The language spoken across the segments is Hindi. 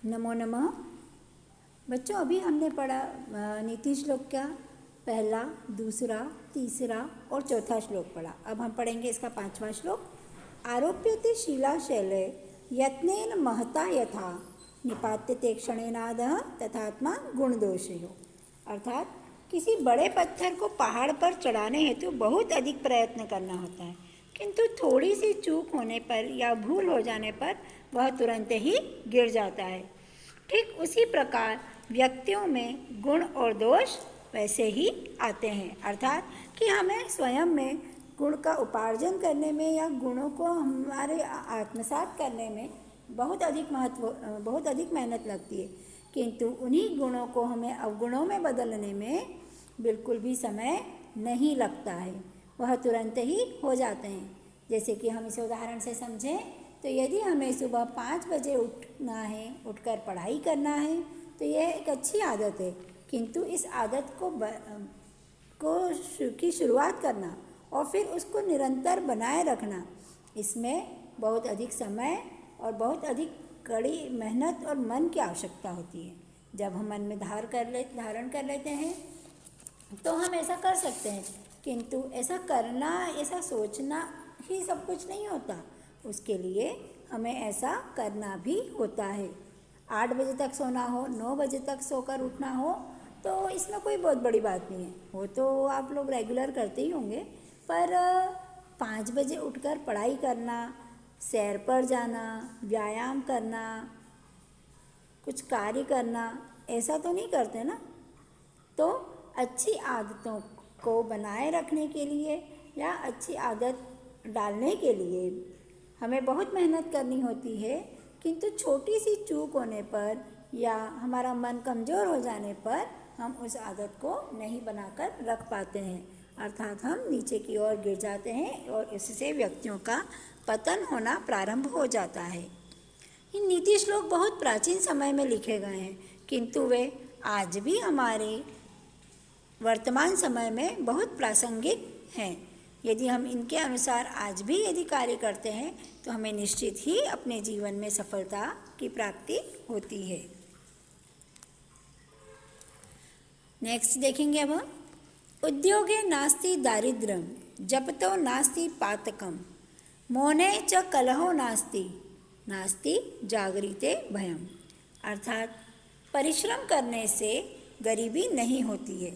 नमो नमः। बच्चों, अभी हमने पढ़ा नीति श्लोक का पहला, दूसरा, तीसरा और चौथा श्लोक पढ़ा। अब हम पढ़ेंगे इसका पांचवा श्लोक। आरोप्यते शिलाशैले यत्नेन महता यथा निपात्यते क्षणेनादः तथात्मा गुणदोषयो। अर्थात किसी बड़े पत्थर को पहाड़ पर चढ़ाने हेतु बहुत अधिक प्रयत्न करना होता है, किंतु थोड़ी सी चूक होने पर या भूल हो जाने पर वह तुरंत ही गिर जाता है। ठीक उसी प्रकार व्यक्तियों में गुण और दोष वैसे ही आते हैं। अर्थात कि हमें स्वयं में गुण का उपार्जन करने में या गुणों को हमारे आत्मसात करने में बहुत अधिक मेहनत लगती है, किंतु उन्हीं गुणों को हमें अवगुणों में बदलने में बिल्कुल भी समय नहीं लगता है, वह तुरंत ही हो जाते हैं। जैसे कि हम इसे उदाहरण से समझें तो यदि हमें सुबह 5 बजे उठना है, उठकर पढ़ाई करना है, तो यह एक अच्छी आदत है, किंतु इस आदत की शुरुआत करना और फिर उसको निरंतर बनाए रखना, इसमें बहुत अधिक समय और बहुत अधिक कड़ी मेहनत और मन की आवश्यकता होती है। जब हम मन में धारण कर लेते हैं तो हम ऐसा कर सकते हैं, किंतु ऐसा करना, ऐसा सोचना ही सब कुछ नहीं होता। उसके लिए हमें ऐसा करना भी होता है। 8 बजे तक सोना हो, 9 बजे तक सोकर उठना हो, तो इसमें कोई बहुत बड़ी बात नहीं है। वो तो आप लोग रेगुलर करते ही होंगे, पर 5 बजे उठकर पढ़ाई करना, सैर पर जाना, व्यायाम करना, कुछ कार्य करना, ऐसा तो नहीं करते ना। तो अच्छी आदतों को बनाए रखने के लिए या अच्छी आदत डालने के लिए हमें बहुत मेहनत करनी होती है, किंतु छोटी सी चूक होने पर या हमारा मन कमज़ोर हो जाने पर हम उस आदत को नहीं बनाकर रख पाते हैं। अर्थात हम नीचे की ओर गिर जाते हैं और इससे व्यक्तियों का पतन होना प्रारंभ हो जाता है। ये नीति श्लोक बहुत प्राचीन समय में लिखे गए हैं, किंतु वे आज भी हमारे वर्तमान समय में बहुत प्रासंगिक हैं। यदि हम इनके अनुसार आज भी यदि कार्य करते हैं तो हमें निश्चित ही अपने जीवन में सफलता की प्राप्ति होती है। नेक्स्ट देखेंगे अब हम। उद्योगे नास्ति दारिद्र्यम जपतो नास्ति पातकम मौने च कलहो नास्ति नास्ति जागृते भयम। अर्थात परिश्रम करने से गरीबी नहीं होती है।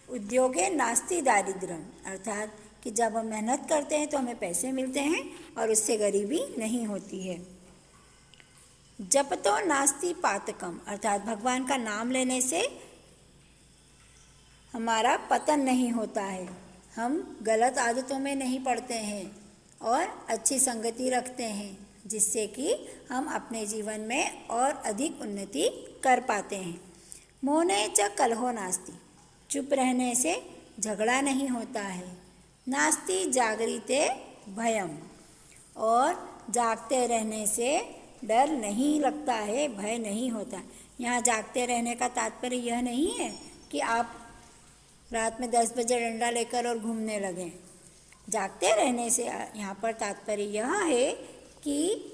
उद्योगे नास्ति दारिद्र्यम, अर्थात कि जब हम मेहनत करते हैं तो हमें पैसे मिलते हैं और उससे गरीबी नहीं होती है। जपतो नास्ति पातकम, अर्थात भगवान का नाम लेने से हमारा पतन नहीं होता है, हम गलत आदतों में नहीं पड़ते हैं और अच्छी संगति रखते हैं, जिससे कि हम अपने जीवन में और अधिक उन्नति कर पाते हैं। मौने च कलहो नास्ति, चुप रहने से झगड़ा नहीं होता है। नास्ति जागृते भयम, और जागते रहने से डर नहीं लगता है, भय नहीं होता। यहाँ जागते रहने का तात्पर्य यह नहीं है कि आप रात में 10 बजे डंडा लेकर और घूमने लगें। जागते रहने से यहाँ पर तात्पर्य यह है कि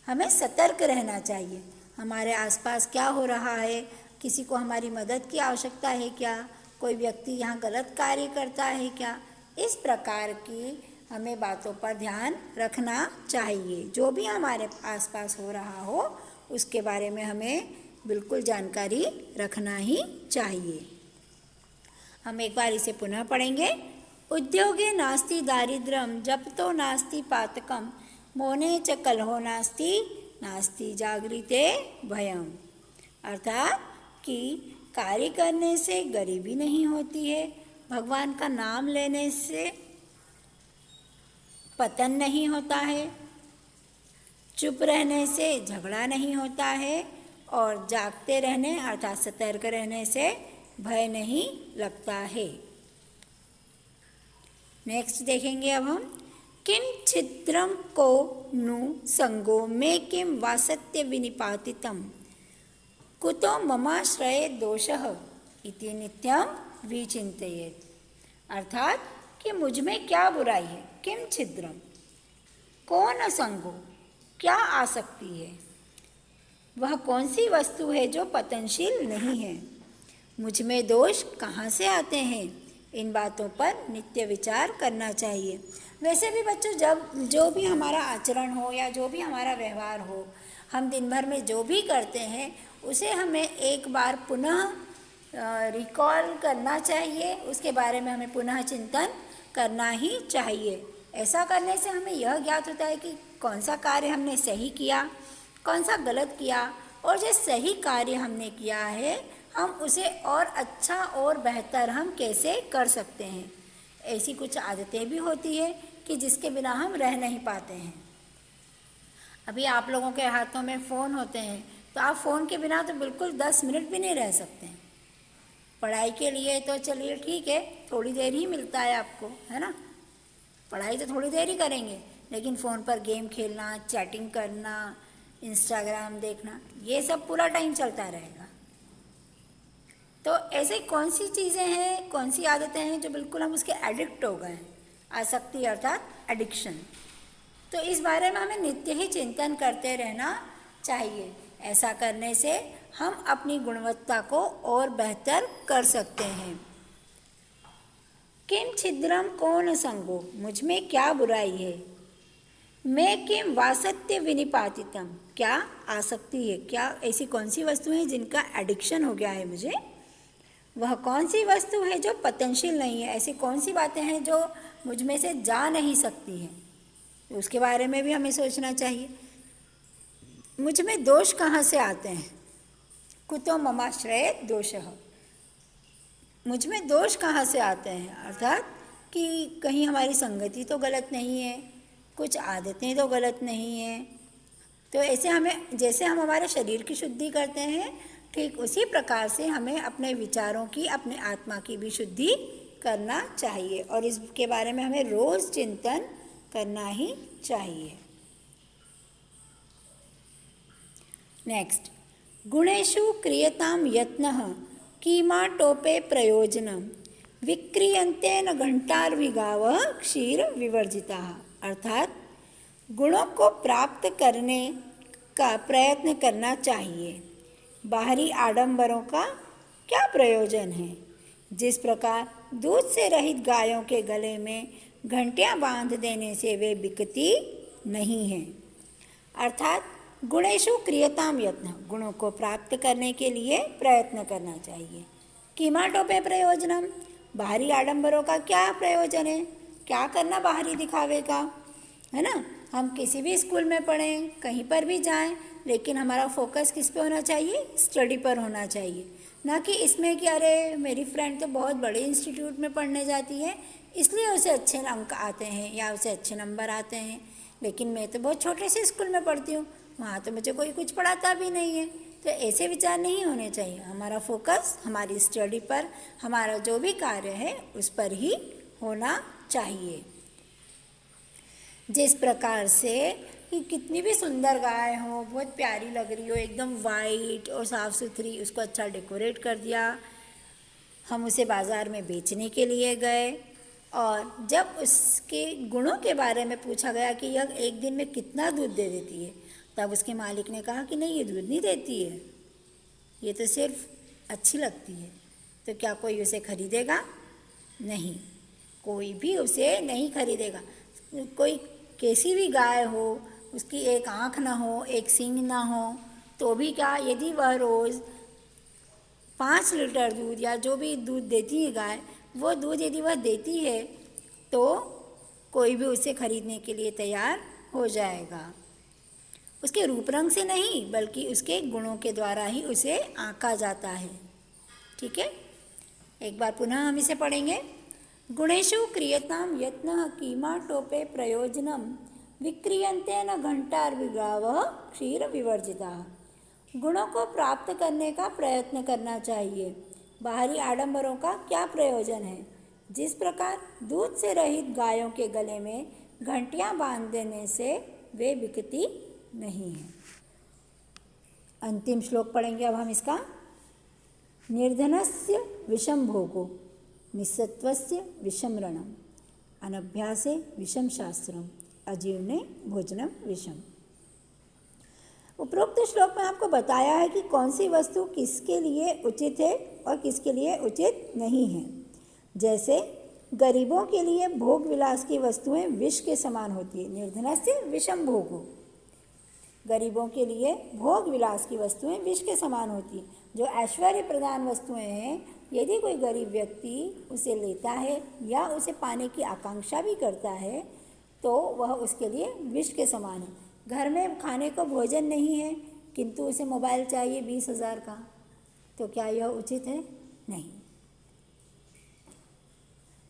हमें सतर्क रहना चाहिए। हमारे आसपास क्या हो रहा है, किसी को हमारी मदद की आवश्यकता है क्या, कोई व्यक्ति यहाँ गलत कार्य करता है क्या, इस प्रकार की हमें बातों पर ध्यान रखना चाहिए। जो भी हमारे आसपास हो रहा हो उसके बारे में हमें बिल्कुल जानकारी रखना ही चाहिए। हम एक बार इसे पुनः पढ़ेंगे। उद्योगे नास्ति दारिद्र्यम जपतो नास्ति पातकम मौने च कलहो नास्ति नास्ति जागृते भयम। अर्थात कि कार्य करने से गरीबी नहीं होती है, भगवान का नाम लेने से पतन नहीं होता है, चुप रहने से झगड़ा नहीं होता है और जागते रहने अर्थात सतर्क रहने से भय नहीं लगता है। नेक्स्ट देखेंगे अब हम। किम छिद्रम को नु संगो में किम वासत्य विनिपातितम कुतो ममाश्रये दोषः इति नित्यम विचिन्तयेत्। अर्थात कि मुझ में क्या बुराई है। किम छिद्रम, कौन असंगो, क्या आसक्ति है। वह कौन सी वस्तु है जो पतनशील नहीं है? मुझ में दोष कहाँ से आते हैं? इन बातों पर नित्य विचार करना चाहिए। वैसे भी बच्चों, जब जो भी हमारा आचरण हो या जो भी हमारा व्यवहार हो, हम दिन भर में जो भी करते हैं उसे हमें एक बार पुनः रिकॉल करना चाहिए, उसके बारे में हमें पुनः चिंतन करना ही चाहिए। ऐसा करने से हमें यह ज्ञात होता है कि कौन सा कार्य हमने सही किया, कौन सा गलत किया, और जो सही कार्य हमने किया है हम उसे और अच्छा और बेहतर हम कैसे कर सकते हैं। ऐसी कुछ आदतें भी होती है कि जिसके बिना हम रह नहीं पाते हैं। अभी आप लोगों के हाथों में फ़ोन होते हैं तो आप फ़ोन के बिना तो बिल्कुल 10 मिनट भी नहीं रह सकते हैं। पढ़ाई के लिए तो चलिए ठीक है, थोड़ी देर ही मिलता है आपको, है ना, पढ़ाई तो थोड़ी देर ही करेंगे, लेकिन फ़ोन पर गेम खेलना, चैटिंग करना, इंस्टाग्राम देखना, ये सब पूरा टाइम चलता रहेगा। तो ऐसे कौन सी चीज़ें हैं, कौन सी आदतें हैं जो बिल्कुल हम उसके एडिक्ट हो गए हैं? आसक्ति अर्थात एडिक्शन। तो इस बारे में हमें नित्य ही चिंतन करते रहना चाहिए। ऐसा करने से हम अपनी गुणवत्ता को और बेहतर कर सकते हैं। किम छिद्रम कौन संगो, मुझ में क्या बुराई है? मैं किम वासत्य विनिपातितम, क्या आसक्ति है, क्या ऐसी कौन सी वस्तु है जिनका एडिक्शन हो गया है मुझे? वह कौन सी वस्तु है जो पतनशील नहीं है, ऐसी कौन सी बातें हैं जो मुझ में से जा नहीं सकती हैं? तो उसके बारे में भी हमें सोचना चाहिए। मुझ में दोष कहाँ से आते हैं? कुतो ममाश्रयेत दोषः, मुझ में दोष कहाँ से आते हैं? अर्थात कि कहीं हमारी संगति तो गलत नहीं है, कुछ आदतें तो गलत नहीं हैं। तो ऐसे हमें, जैसे हम हमारे शरीर की शुद्धि करते हैं, ठीक उसी प्रकार से हमें अपने विचारों की, अपने आत्मा की भी शुद्धि करना चाहिए, और इसके बारे में हमें रोज़ चिंतन करना ही चाहिए। नेक्स्ट, गुणेषु क्रियतां यत्नः कीमाटोपे प्रयोजनम विक्रियन्ते न घंटार्विगावः क्षीर विवर्जिताः। अर्थात गुणों को प्राप्त करने का प्रयत्न करना चाहिए, बाहरी आडंबरों का क्या प्रयोजन है? जिस प्रकार दूध से रहित गायों के गले में घंटियां बांध देने से वे बिकती नहीं हैं। अर्थात गुणेषु क्रियताम यत्न, गुणों को प्राप्त करने के लिए प्रयत्न करना चाहिए। कीमाटोपे प्रयोजनम, बाहरी आडंबरों का क्या प्रयोजन है? क्या करना बाहरी दिखावे का, है ना? हम किसी भी स्कूल में पढ़ें, कहीं पर भी जाएं, लेकिन हमारा फोकस किस पे होना चाहिए? स्टडी पर होना चाहिए, ना कि इसमें कि अरे मेरी फ्रेंड तो बहुत बड़े इंस्टीट्यूट में पढ़ने जाती है इसलिए उसे अच्छे अंक आते हैं या उसे अच्छे नंबर आते हैं, लेकिन मैं तो बहुत छोटे से स्कूल में पढ़ती हूँ, वहाँ तो मुझे कोई कुछ पढ़ाता भी नहीं है। तो ऐसे विचार नहीं होने चाहिए। हमारा फोकस हमारी स्टडी पर, हमारा जो भी कार्य है उस पर ही होना चाहिए। जिस प्रकार से कि कितनी भी सुंदर गाय हो, बहुत प्यारी लग रही हो, एकदम वाइट और साफ़ सुथरी, उसको अच्छा डेकोरेट कर दिया, हम उसे बाज़ार में बेचने के लिए गए, और जब उसके गुणों के बारे में पूछा गया कि यह एक दिन में कितना दूध दे देती है, तब उसके मालिक ने कहा कि नहीं, ये दूध नहीं देती है, ये तो सिर्फ अच्छी लगती है। तो क्या कोई उसे खरीदेगा? नहीं, कोई भी उसे नहीं खरीदेगा। कोई कैसी भी गाय हो, उसकी एक आँख ना हो, एक सींग ना हो, तो भी क्या, यदि वह रोज़ 5 लीटर दूध या जो भी दूध देती है गाय, वो दूध यदि वह देती है तो कोई भी उसे खरीदने के लिए तैयार हो जाएगा। उसके रूप रंग से नहीं, बल्कि उसके गुणों के द्वारा ही उसे आंका जाता है। ठीक है, एक बार पुनः हम इसे पढ़ेंगे। गुणेषु क्रियतां यत्नः कीमाटोपे प्रयोजनम विक्रियन्ते न घंटार्विगावः क्षीर विवर्जिताः। गुणों को प्राप्त करने का प्रयत्न करना चाहिए, बाहरी आडंबरों का क्या प्रयोजन है? जिस प्रकार दूध से रहित गायों के गले में घंटियां बांध देने से वे बिकती नहीं हैं। अंतिम श्लोक पढ़ेंगे अब हम इसका। निर्धनस्य विषम भोगो निस्सत्वस्य विषम रणम अनभ्यासे विषम शास्त्रम अजीर्णे भोजनम विषम। उपरोक्त उपरोक्त श्लोक में आपको बताया है कि कौन सी वस्तु किसके लिए उचित है और किसके लिए उचित नहीं है। जैसे गरीबों के लिए भोग विलास की वस्तुएं विष के समान होती है, निर्धनस्य विषम भोगो। गरीबों के लिए भोग विलास की वस्तुएं विष के समान होती हैं। जो ऐश्वर्य प्रदान वस्तुएं हैं, यदि कोई गरीब व्यक्ति उसे लेता है या उसे पाने की आकांक्षा भी करता है तो वह उसके लिए विष के समान है। घर में खाने को भोजन नहीं है किंतु उसे मोबाइल चाहिए 20,000 का, तो क्या यह उचित है? नहीं।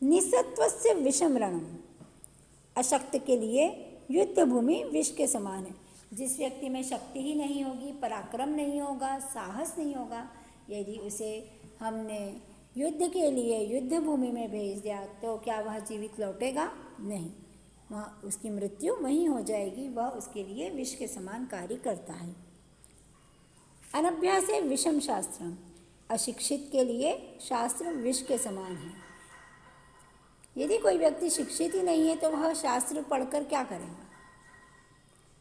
निसत्वस्य विषम रणम, अशक्त के लिए युद्ध भूमि विष के समान है। जिस व्यक्ति में शक्ति ही नहीं होगी, पराक्रम नहीं होगा, साहस नहीं होगा, यदि उसे हमने युद्ध के लिए युद्ध भूमि में भेज दिया तो क्या वह जीवित लौटेगा? नहीं, वह उसकी मृत्यु वहीं हो जाएगी। वह उसके लिए विष के समान कार्य करता है। अनभ्यासे विषम शास्त्रम, अशिक्षित के लिए शास्त्र विष के समान है। यदि कोई व्यक्ति शिक्षित ही नहीं है तो वह शास्त्र पढ़कर क्या करेगा?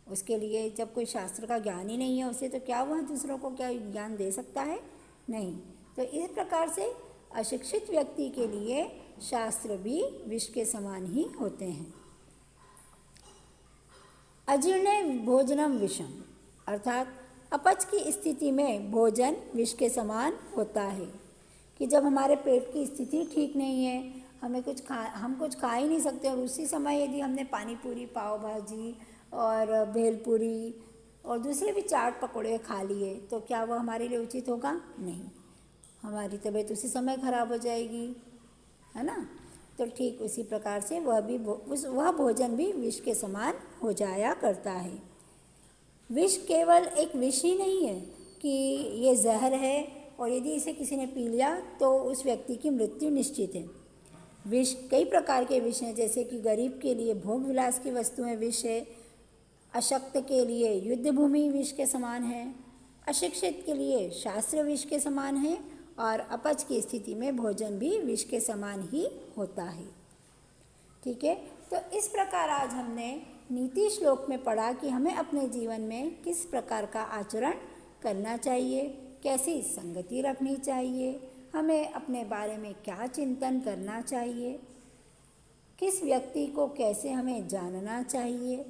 उसके लिए जब कोई शास्त्र का ज्ञान ही नहीं है उसे, तो क्या वह दूसरों को क्या ज्ञान दे सकता है? नहीं। तो इस प्रकार से अशिक्षित व्यक्ति के लिए शास्त्र भी विष के समान ही होते हैं। अजीर्णे भोजनम विषम, अर्थात अपच की स्थिति में भोजन विष के समान होता है। कि जब हमारे पेट की स्थिति ठीक नहीं है, हम कुछ खा ही नहीं सकते, और उसी समय यदि हमने पानी पूरी, पाव भाजी और भेलपूरी और दूसरे भी चाट पकौड़े खा लिए तो क्या वह हमारे लिए उचित होगा? नहीं, हमारी तबीयत उसी समय खराब हो जाएगी, है ना। तो ठीक उसी प्रकार से वह भोजन भी विष के समान हो जाया करता है। विष केवल एक विष ही नहीं है कि ये जहर है और यदि इसे किसी ने पी लिया तो उस व्यक्ति की मृत्यु निश्चित है। विष कई प्रकार के विष हैं, जैसे कि गरीब के लिए भोग विलास की वस्तुएं विष है, अशक्त के लिए युद्ध भूमि विष के समान है, अशिक्षित के लिए शास्त्र विष के समान है, और अपच की स्थिति में भोजन भी विष के समान ही होता है। ठीक है, तो इस प्रकार आज हमने नीति श्लोक में पढ़ा कि हमें अपने जीवन में किस प्रकार का आचरण करना चाहिए, कैसी संगति रखनी चाहिए, हमें अपने बारे में क्या चिंतन करना चाहिए, किस व्यक्ति को कैसे हमें जानना चाहिए,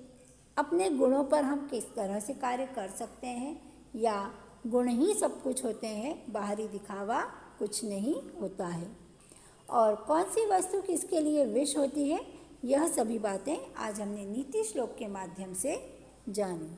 अपने गुणों पर हम किस तरह से कार्य कर सकते हैं, या गुण ही सब कुछ होते हैं, बाहरी दिखावा कुछ नहीं होता है, और कौन सी वस्तु किसके लिए विष होती है, यह सभी बातें आज हमने नीति श्लोक के माध्यम से जानी।